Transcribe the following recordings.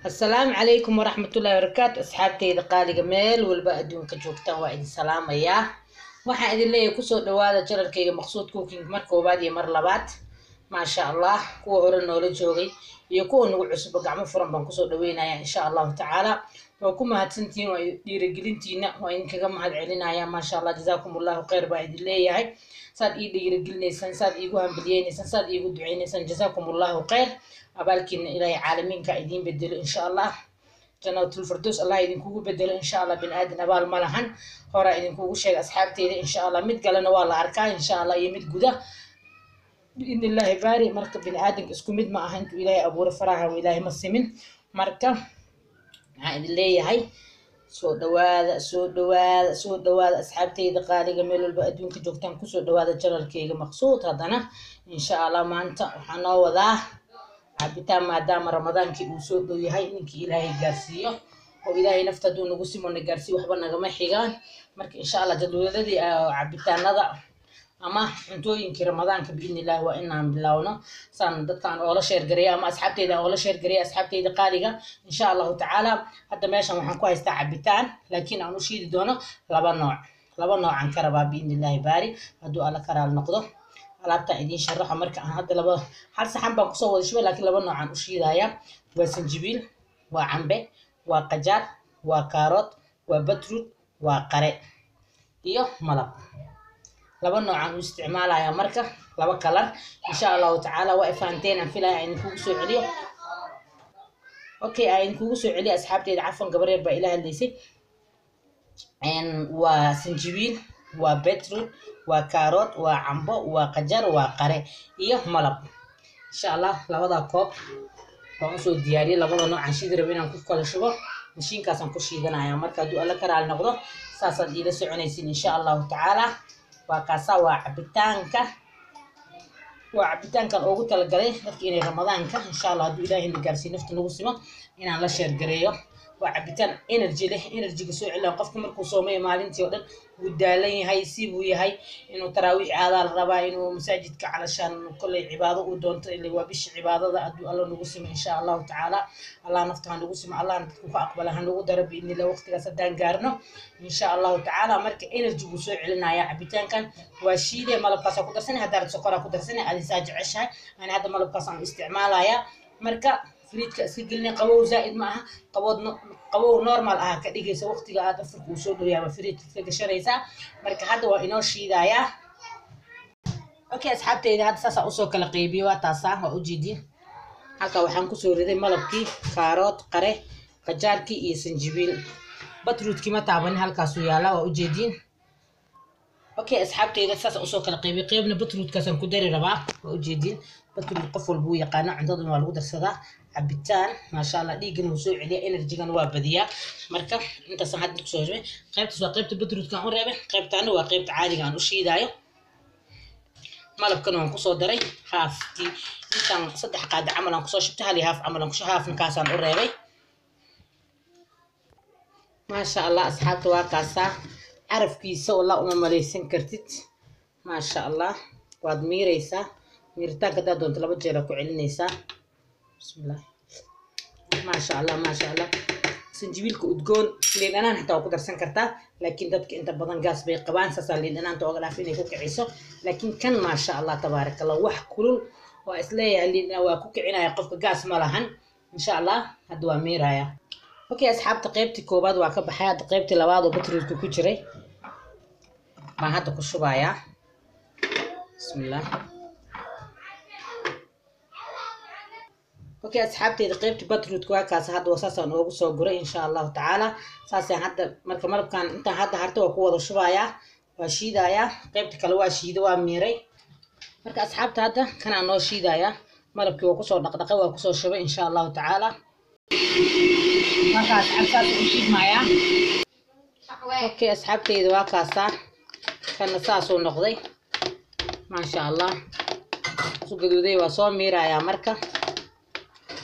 السلام عليكم ورحمة الله وبركاته. أصحابتي قالي جمال والبقدون كجوكتان وإن سلام يا waxaan idin leeyahay ku soo dhawaada channelkayga maqsuud cooking mar koobaad iyo mar labaad ma sha Allah kuwa hore noola joogay iyo kuwa nagu cusub gacmo furan baan ku soo dhaweynayaa insha Allah taala waa ku mahadsantiin waa dhiirigelintiina waa in kaga mahad celinaya ma sha Allah jazakumullahu khayr baa idin leeyahay saad ii dhiirigelinaysan saad iigu hambalyeynaysan saad iigu duceynaysan jazakumullahu khayr abaalkiina ilaahay caalamiinka idin bedelo insha Allah جنات الفردوس الله يدين كوجو بدل إن شاء الله بن آدم أبال ملهن هرا يدين كوجو شيء أصحابتي إن شاء الله مد قالنا والله أركان إن شاء الله يمد جوده بإذن الله باري مركب بن آدم اسكو مد ما أهنت إلهي أبو رفراها وإلهي مسلمين مركب عاد اللي هاي سود دواد أصحابتي إذا قال جميل البقدون كجوكتان كسو دواد جلال كي مقصود هذانا إن شاء الله ما أنت حنا وذا cabitaan maadaama ramadaankii uu soo dhow yahay ninkii ilaahay gaarsiiyo oo ilaahay naftadu nagu simoon gaarsiiyo waxba nagama xigaan marka insha Allah jadwaladii cabitaanada ama cuntooyinkii ramadaanka biidnillah waa inaan bilowno san dadkaan oo la sheer gareeyo ama asxaabteyda oo la sheer gareeyo asxaabteyda qaaliga insha Allah taala hadda meeshan waxaan ku haystaa cabitaan laakiin aan u shiidi doono laba nooc aan ka rabaa biidnillah baari haduu alla karaal noqdo alaabta idin sharaxo marka aan hadda laba hal saxan baan ku soo wada shubay laakiin laba nooc aan u shiidaya waa sanjibiil waa cambe waa qajaar waa kaarot waa beetroot waa qare iyo malab laba nooc aan u isticmaalaya marka laba kalar insha Allah taala waa ifaanteen aan filaya in kugu soo celiyo okay aan kugu soo celiyo asxaabteyda cafan gabareer baa ilaahay leysay waa sanjibiil waa beetroot waa kaarot waa cambo waa qajar waa qare iyo malab insha Allah labada koob waan soo diyaariyay labada nooc aan shiidi rabay inaan ku kala shubo mashiinkaas aan ku shiidanaya marka haduu alla karaal noqdo saasaad ila soconaysiin insha Allah taala waa kaasa waa cabitaankan ugu talagalay dadka inay ramadaanka insha Allah haduu ilaahay na gaarsiin nafta nagu simo inaan la sheer gareeyo وعبتان energy كسوع إلا قفكم مركو صومي مالين تيودن ودالين هاي سيبو هاي إنه تراويح هذا الربا إنه مساجد علشان كل عبادة ودونت اللي هو بيش عبادة ده أدو الله نقسم إن شاء الله تعالى الله نفتح نقسم الله نتكوف أقبلها نقدر بإن الله وقت كسدان قارنه إن شاء الله تعالى مرك energy كسوع لنا يا عبتان كان وشيء ملب قصة كدر سنة هذا سكر كدر سنة هذه ساجع عشها أنا هذا ملب قصة استعمالها يا مركا فريد كأسجلني قوو زائد معها قوو نورمال كديجي وقتي قاعد أفرق وصول يا فريد كشريسة مركز هذا وإنه شيء دايا أوكي أصحابتي إذا هذا ساسا أسوق لقيبي وتاسع وأجدي هكا وحنكو سوري ذي ملبكي كارot قره قجاركي يسنجبيل بتروت كي ما تعبني هالكاسو يالا وأجدين اوكي اصحابتي اذا ساس اسوق القيبي قيبنا بتروت كاسن كدري ربا وجيدين بتروت قفل بو يقانا عندنا waa lagu darsadaa cabitaan ma sha Allah dhiigana uu soo celiya energy-gan waa badiyaa marka inta saxad ku soo jibay qaybtaas waa qaybta bتروتkan u reebay qaybtaana waa qaybta caadiga aan u shiidayo malabkan waan ku soo daray haafki intaan saddex qaad amal aan ku soo shubtay hal haaf amal aan ku soo haafna kaasaan u reebay ma sha Allah asxaabta waa kaasa عرفكيسا والله مليسن كرتت ما شاء الله واد ميريسا ميرتاك دا دونت لبا جيرا كو علينيسا بسم الله ما شاء الله ما شاء الله سنجبيلك ودغون لين انا حتى ku darsan kartaa laakiin dadka inta badan gaas bay qabaan saasa lin inaan tooga dhaafin ku kiciso laakiin kan ma sha Allah tabarakallah wax kulul waa isleeyahay lin waa ku kicinaya qofka gaas ma lahan insha Allah hada waa miiraya اوكي اصحابتي قيبتي كوباد waa ka baxay hada qaybtii labaad oo beetrootku ku jiray ما هذا كشوبايا بسم الله اوكي اصحابتي قيبتي بتروت كواكاس هذا واساسا نوغو سو غوري ان شاء الله تعالى ساسي هذا marka malabkan inta hada harto waa ku wada shubaya waa shiidaya qaybta kale waa shiido waa miiray marka asxaabta hada kana noo shiidaya malabkii waa ku soo dhaqdhaqay waa ku soo shubay in sha Allah تعالى marka asxaabta u shiid maaya اوكي asxaabteyda waa kaasa كان ساسو نقضي ما شاء الله سو قدودي واسو ميرايا مركا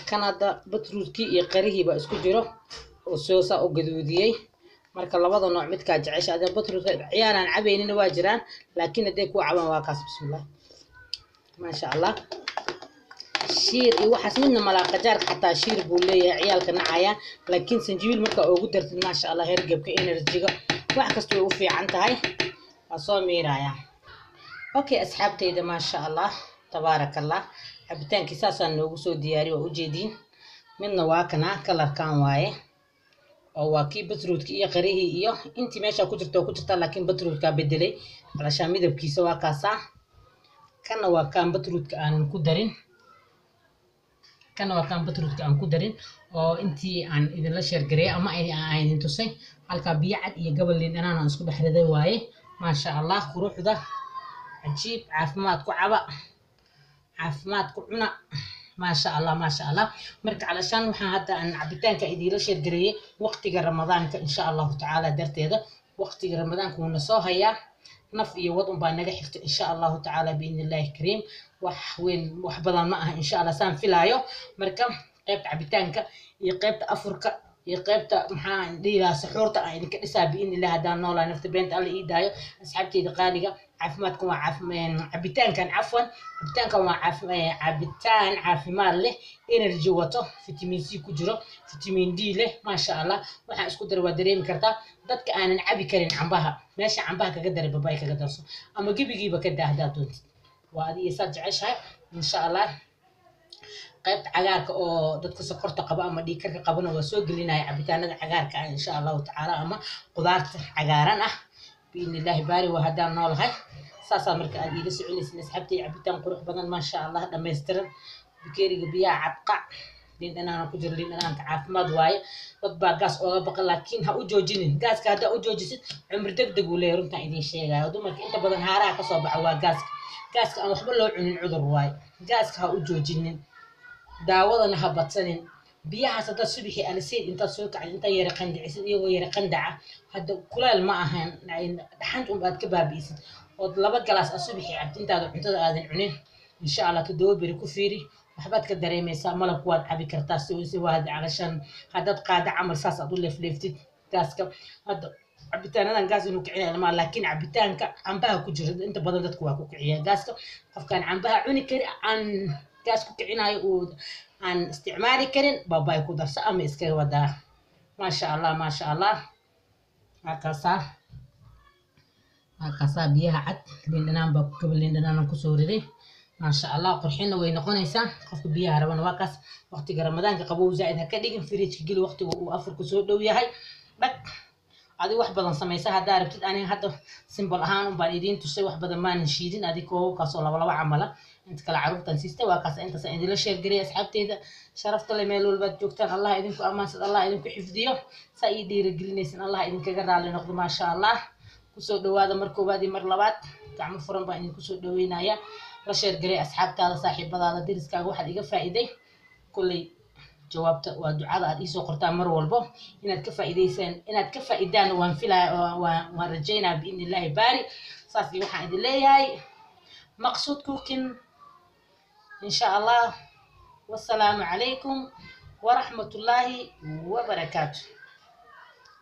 كان هذا بتروتكي iyo qarihiiba isku jiro oo soosa oo gaduudiyay marka labada nooc mid ka jecesha hada betruutka ciyaaran cabeynina waa jiraan laakiin haday ku cabaan waa kaas bismillah ما شاء الله شير وحس منا ملاقة جارك حتى شير بولي عيالك نعيا لكن سنجبيل مركا أو قدرت ما شاء الله هرجب كإنرجيجا وحكستو وفي عنتها هاي أصومي رايا أوكي أصحابتي إذا ما شاء الله تبارك الله عبتان كيساسا نوغسو دياري وأجيدين من نواكنا كلر كان واي أو كي بترود كي قريه إياه أنت ماشى كترت لكن بترود كبدلي علشان ميدب كيسوا كاسا كان وكان بترود كأن كدرين كان وكان بترود كأن كدرين أو أنت عن إذا لا شير قريه أما أي أنتو سي هالك بيعد يقبل لين أنا نسكت بحرده واي ما شاء الله خروح ده عجيب عافماتكو عبا عافماتكو عنا ما شاء الله ما شاء الله مرك علشان وحنا هذا أن عبتان كإدي لا شير قريه وقت رمضان إن شاء الله تعالى درت هذا وقت رمضان كنا صاهيا نفي وضم بنجح إن شاء الله تعالى بإذن الله الكريم وين وحبضا معها إن شاء الله سام في لايو مركم قيبت عبتانك يقيبت أفرك يقيبت محان ديلا سحورتا يعني كنسا بإذن الله هذا نولا نفت بنت الله إيدايو أصحابتي دقالقة عافماتكم عبتان كان عفوا عبتان كان عبتان عافمال له إنرجي وطو فيتامين سي كجرو فيتامين دي له ما شاء الله waxaan isku dar waa dareemi kartaa dadka aanan cabi karin cambaha meesha cambaha kaga daray babay kaga darso ama gibigiiba ka daahdaa doontid waa adiga saad jeceshahay insha Allah qaybta cagaarka oo dadka sokorta qaba ama dhiig karka qabana waa soo gelinaya cabitaanada cagaarka ah insha Allah taala ama qudaarta cagaaran ah biidnillaahi baari waa hadaan noolahay saasa marka aad ila soconaysiin asxaabtay cabitaan qurux badan ma sha Allah dhameystiran bikeeriga biyaha cadqac لين أنا كجر لين أنا عافماد واي بطبع قاس أو بقى لكن هأوجوجين قاس كهذا أوجوجين عمر دق ولا يرون تايدين شيء هذا ما أنت بدن هارا كصوب عوا قاس كأنا أحب له عن العذر واي قاس كهأوجوجين داود أنا هبط سنين بيها سدا صبحي أنا سيد أنت سوق عن أنت يرقند عسد يرقند هذا كل الماهن يعني حنت بعد كبابيس وطلبت جلاس الصبحي عبد أنت هذا العنين إن شاء الله تدور بركوفيري waxbaad ka dareemaysaa malabku waad cabi kartaa si waad علشان hadad qaada camal saas aad u leefleeftid gaaska hada cabitaanadan gaas inuu kiciyo ma laakiin cabitaanka cambaha ku jira inta badan dadku waa ku kiciya gaaska qofkan cambaha cuni kari aan gaas ku kicinayo oo aan isticmaali karin baabay ku darsa ama iska wadaa ma sha Allah hakaasa biyaha cad lindhanaan ba gabal lindhanaan ku soo riday ما شاء الله قرحنا وينقونيسا قف بيها ربنا واقص وقت رمضان قبو زائد هكدغ فريج جيل وقت وافر كسو دو yahay bak adi wax badan sameeysa hada aragtid ani hada symbol ahaan baan idin tusay wax badan maan shiidin adiko ka soo laba camala inta kala carruurtan siista waa kaas inta saan idin la sheer garay asxaabteeda sharafta le meel walba joogtaan Allah idinku amaansad Allah idinku xifdiyo saa ii dhiirigelinaysan Allah idinkaga raali noqdo ma sha Allah ku soo dhawaada mar koobaad iyo mar labaad gacmo furan baan idinku soo dhaweynaya la sheer garay asxaabtaada saaxiibadaada deriskaaga waxaad iga faa'iiday kulli jawaabta waa ducada aad ii soo qortaan mar walbo inaad ka faa'iidaan waan filaa waan rajaynaa biidnillaahi baari saas waxaan idin leeyahay maqsuud cooking insha Allah wassalaamu calaykum ورحمة الله وبركاته.